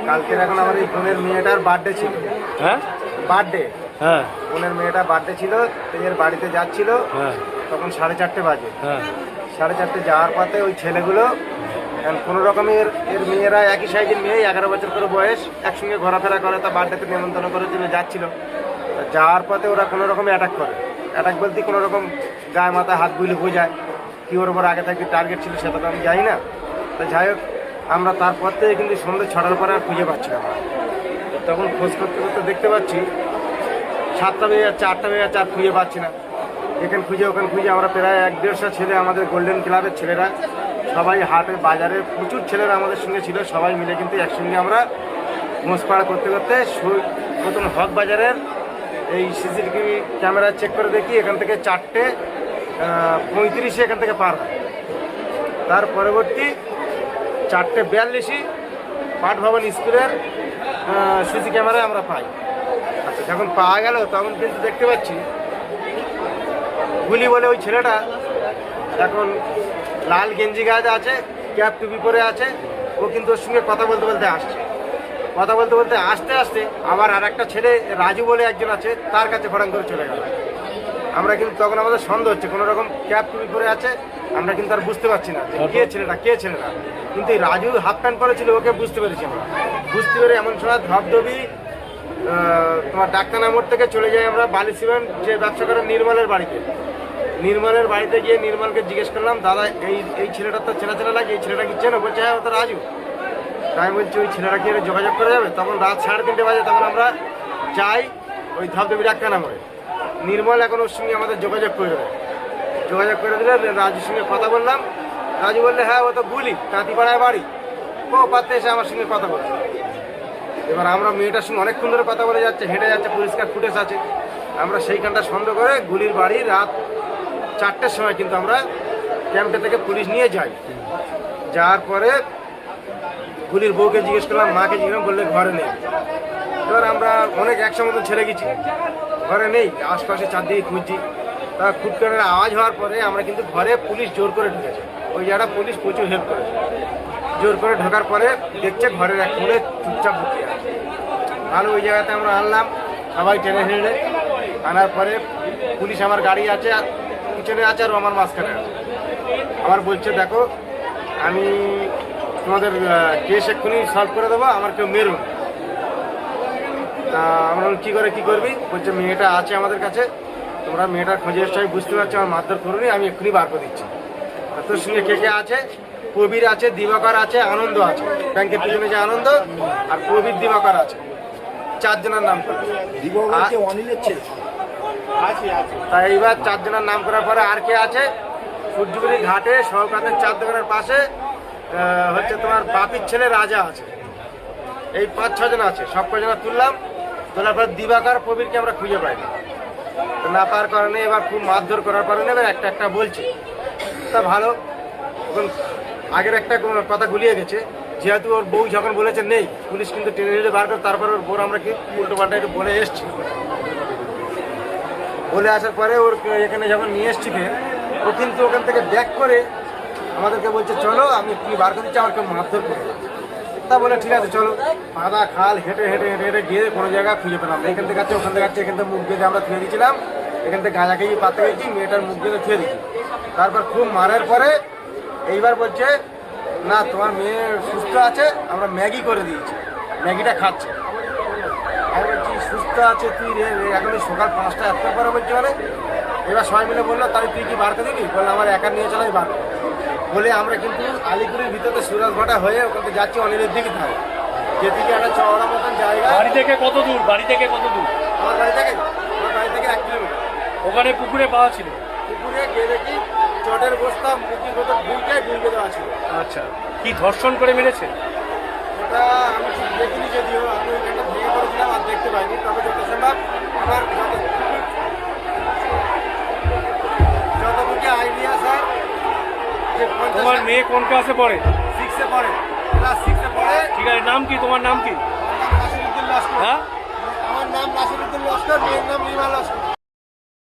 কালকের এখন আমার এই বোনের মেয়েটার বার্থডে ছিল। হ্যাঁ বার্থডে, হ্যাঁ বোনের মেয়েটার বার্থডে ছিল, এর বাড়িতে যাচ্ছিল, হ্যাঁ তখন 4:30 বাজে। হ্যাঁ 4:30 যাওয়ার পথে ওই ছেলেগুলো কোনো রকমের, এর মেয়েরা একই সাইজের মেয়ে, 11 বছর করে বয়স, একসঙ্গে ঘোরাফেরা করে, তা বার্থডেতে নেমন্তন্ন করার জন্য যাচ্ছিল। যাওয়ার পথে ওরা কোনো রকমে অ্যাটাক করে। অ্যাটাক বলতে কোনো রকম গায়ে মাথায় হাত বুলে বোঝায়, কি ওর ওপর আগে থেকে টার্গেট ছিল সেটা তো আমি জানি না। তো যাই হোক, আমরা তারপর থেকে কিন্তু সন্ধ্যে 6টার পরে আর খুঁজে পাচ্ছিলাম না। তখন খোঁজ করতে করতে দেখতে পাচ্ছি 7টা বেজে যাচ্ছে, 8টা বেজে যাচ্ছে, আর খুঁজে পাচ্ছি না। এখানে খুঁজে ওখানে খুঁজে আমরা প্রায় 1-1.5 ছেলে, আমাদের গোল্ডেন ক্লাবের ছেলেরা, সবাই হাটে বাজারে প্রচুর ছেলেরা আমাদের সঙ্গে ছিল, সবাই মিলে কিন্তু একসঙ্গে আমরা মোষপাড়া করতে করতে প্রথম হক বাজারের এই সিসিটিভি ক্যামেরা চেক করে দেখি এখান থেকে 4:35 এখান থেকে পার হয়। তার পরবর্তী 4:42 পাঠ ভবন স্কুলের সিসি ক্যামেরায় আমরা পাই। আচ্ছা, যখন পাওয়া গেল তখন কিন্তু দেখতে পাচ্ছি গুলি বলে ওই ছেলেটা এখন লাল গেঞ্জি গায়ে আছে, ক্যাপ টুপি পরে আছে, ও কিন্তু ওর সঙ্গে কথা বলতে বলতে আসছে। কথা বলতে বলতে আসতে আসতে আবার আর একটা ছেলে রাজু বলে একজন আছে, তার কাছে ফটাং করে চলে গেল। আমরা কিন্তু তখন আমাদের সন্দেহ হচ্ছে, কোনো রকম ক্যাপ টুপি পরে আছে, আমরা কিন্তু আর বুঝতে পারছি না যে কে ছেলেটা। কিন্তু এই রাজু হাফ প্যান্ট পরেছিল, ওকে বুঝতে পেরেছি আমরা। বুঝতে পেরে এমন সময় ধবধবি তোমার ডাক্তারনা মোড় থেকে চলে যাই আমরা বালি সিমেন্ট যে ব্যবসা করেন নির্মলের বাড়িতে। নির্মলের বাড়িতে গিয়ে নির্মলকে জিজ্ঞেস করলাম, দাদা এই ছেলেটা তো চেনা লাগে, এই ছেলেটা কি চেনো? বলছে হ্যাঁ, ও তো রাজু। তাই বলছি ওই ছেলেটা কি যোগাযোগ করা যাবে? তখন রাত 3:30 বাজে, তখন আমরা যাই ওই ধবধবি ডাক্তারনা মোড়ে। নির্মল এখন ওর সঙ্গে আমাদের যোগাযোগ করে দিলে রাজুর সঙ্গে কথা বললাম। রাজু বললে হ্যাঁ, ও তো গুলি, কাঁতিপাড়ায় বাড়ি, ও পাতে এসে আমার সঙ্গে কথা বলছে। এবার আমরা মেয়েটার সঙ্গে অনেকক্ষণ ধরে কথা বলে যাচ্ছে, হেঁটে যাচ্ছে, পরিষ্কার ফুটেজ আছে। আমরা সেইখানটা সন্দেহ করে গুলির বাড়ি রাত 4টের সময় কিন্তু আমরা ক্যাম্পটা থেকে পুলিশ নিয়ে যাই। যাওয়ার পরে গুলির বউকে জিজ্ঞেস করলাম, মাকে জিজ্ঞেস বললে ঘরে নেই। এবার আমরা অনেক 100 মতন ছেড়ে গেছি, ঘরে নেই, আশপাশে চারদিকে খুঁজছি। তা খুব করে আওয়াজ হওয়ার পরে আমরা কিন্তু ঘরে পুলিশ জোর করে ঢুকেছে। ওই জায়গাটা পুলিশ প্রচুর হেল্প করেছে। জোর করে ঢোকার পরে দেখছে ঘরের এক কোণে চুপচাপ বসে আছে। ভালো, ওই জায়গাতে আমরা আনলাম, সবাই টেনে হেঁড়ে আনার পরে পুলিশ আমার গাড়ি আছে, পিছনে আছে, আর আমার মাঝখানে আছে। আমার বলছে দেখো, আমি তোমাদের কেস এক্ষুনি সলভ করে দেবো, আমার কেউ মেরুন। তা আমরা কী করবি? বলছে মেয়েটা আছে আমাদের কাছে, তোমরা মেয়েটার খোঁজে এসছো, আমি বুঝতে পারছি, আমার মারধর করুনি, আমি এক্ষুনি বার করে দিচ্ছি। তোর সঙ্গে কে কে আছে? প্রবীর আছে, দিবাকর আছে, আনন্দ আছে, ব্যাংকের পিছনে যে আনন্দ, আর প্রবীর, দিবাকর আছে, 4 জনের নাম করে। তাই এইবার 4 জনের নাম করার পরে আর কে আছে? সূর্যগুড়ি ঘাটে সহকাতের 4 দোকানের পাশে হচ্ছে তোমার বাপির ছেলে রাজা আছে। এই 5-6 জন আছে, সব কজন তুললাম। তোলার পর দিবাকর, প্রবীরকে আমরা খুঁজে পাইনি। না পাওয়ার কারণে এবার খুব মারধর করার কারণে এবার একটা বলছে। তা ভালো, এখন আগের একটা কথা গুলিয়ে গেছে, যেহেতু ওর বউ যখন বলেছে নেই, পুলিশ কিন্তু টেনে নিলে বার করে, তারপর ওর বউ আমরা কি উল্টো পাল্টা একটু বলে এসছি। বলে আসার পরে ওর এখানে যখন নিয়ে এসছি, ও কিন্তু ওখান থেকে ব্যাক করে আমাদেরকে বলছে চলো, আমি কি বার করে দিচ্ছি, আমার কেউ মারধর করে। তা বলে ঠিক আছে চলো। পাদা খাল হেঁটে গিয়ে কোনো জায়গায় খুঁজে পেলাম। এখান থেকে আছে, ওখান থেকে আছে, এখান থেকে মুখ বেঁধে আমরা থুয়ে দিয়েছিলাম। এখান থেকে গাঁজা খেয়ে পাতে গেছি, মেয়েটার মুখ বেঁধে থুয়ে দিচ্ছি। তারপর খুব মারার পরে এইবার বলছে না, তোমার মেয়ে সুস্থ আছে, আমরা ম্যাগি করে দিয়েছি, ম্যাগিটা খাচ্ছে। আমি বলছি সুস্থ আছে তুই রে, এখন সকাল 5টা 1টার পরে বলছি মানে। এবার সবাই মিলে বললো তাহলে তুই কি বার করে দিবি? বললো আমার একা নিয়ে চলাই বার বলে আমরা কিন্তু আলিপুরের ভিতরে সুরাজভাটা হয়ে ওখানে যাচ্ছি, অনিলের দিকে থাকে, যেদিকে একটা চওড়া মতন জায়গা। বাড়ি থেকে কত দূর? আমার বাড়ি থেকে 1 কিলোমিটার। ওখানে পুকুরে পাওয়া ছিল? পুকুরে গিয়ে দেখি চটের বস্তা, মুখের ভেতর ডুবে দেওয়া ছিল। আচ্ছা, কি ধর্ষণ করে মেরেছে? ওটা আমি ঠিক দেখিনি, যদিও আমি ওইখানটা ভেঙে পড়েছিলাম আর দেখতে পাইনি। তবে যত সম্ভব আমার যতটুকু আইডিয়া স্যার, তোমার মেয়ে কোন ক্লাসে পড়ে? 6-এ পড়ে, ক্লাস 6-এ পড়ে। ঠিক আছে, নাম কি? তোমার নাম কি? আমার নাম নাসিরউদ্দিন লস্কর। হ্যাঁ, আমার নাম নাসিরউদ্দিন লস্কর, মেয়ের নাম রিমা লস্কর।